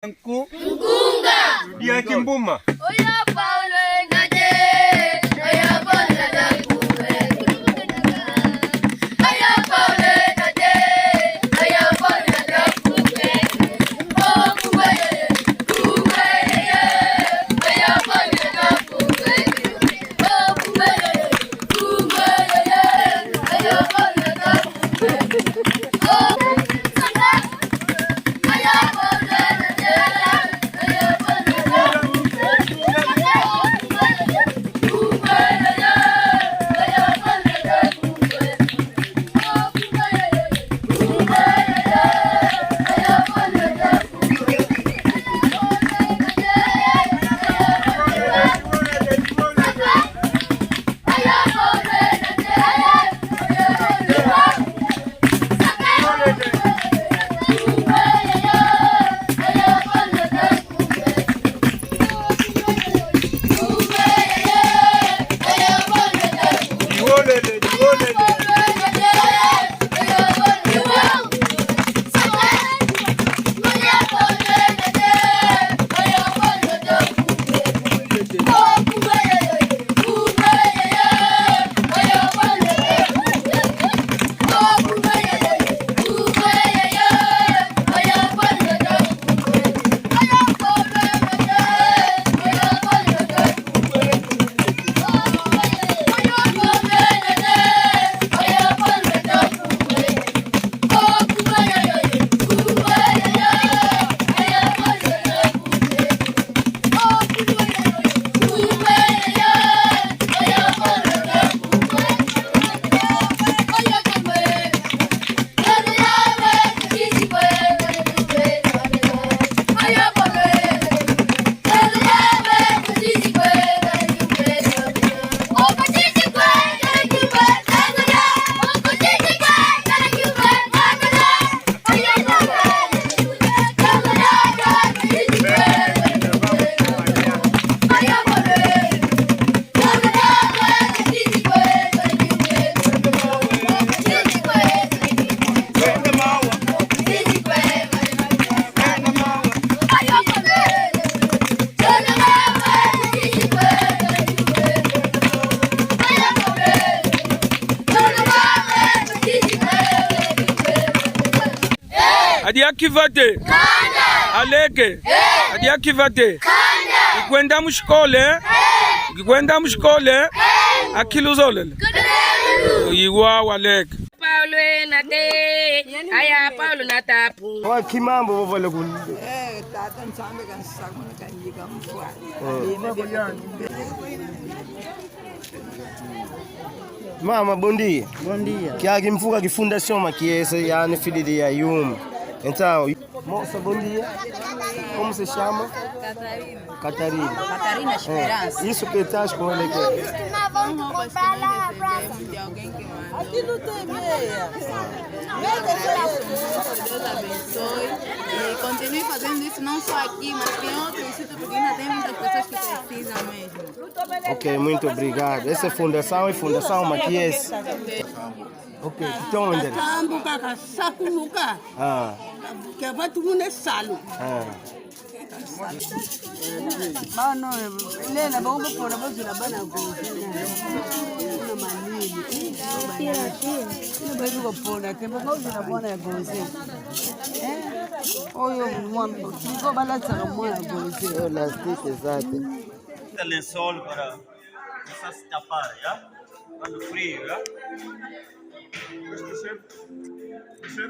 Mkunga. Rudia Kimbuma. Oya Paulo ngaje. Oya Paulo ngaje. Oya Paulo ngaje. Oya Paulo ngaje. Oh kumbaye. Kumbaye. Oya Paulo ngaje. Oh kumbaye. Kumbaye. Oya Paulo ngaje. Adiakivate Kanda aleke Adiakivate Kanda Ikwenda mushikole Ikwenda mushikole Akiluzolele Iwa waleke Paulo nate aya Paulo natapu Wa kimambo bovole kun tata ntsambe kansako kanjika mfwa Mama bondi. bondia Kia kimfuka ki Fundation Makiesse yani fidili ya yum. Então, moça bondi. Como se chama? Catarina. Catarina Esperança. Isso que estás com ele aqui. Aqui não tem meia. Deus abençoe e continue fazendo isso não só aqui, mas em outros sítios, porque ainda tem muitas pessoas que precisam mesmo. Ok, muito obrigado. Essa fundação é Fundação Makiesse. Ok, então onde? Sambu kaka sakumuka. Ah. Que vai tu mune salu. Ah. Bano lena bongo pona bazula bana kuzina. Una malini. Ina bazu ko pona tembo bazula bona goze. Oyo mwambo. Niko balatsa mwana goze. Eu lastique exato. Lençol para se tapar, já? Quando frio, já? Esse é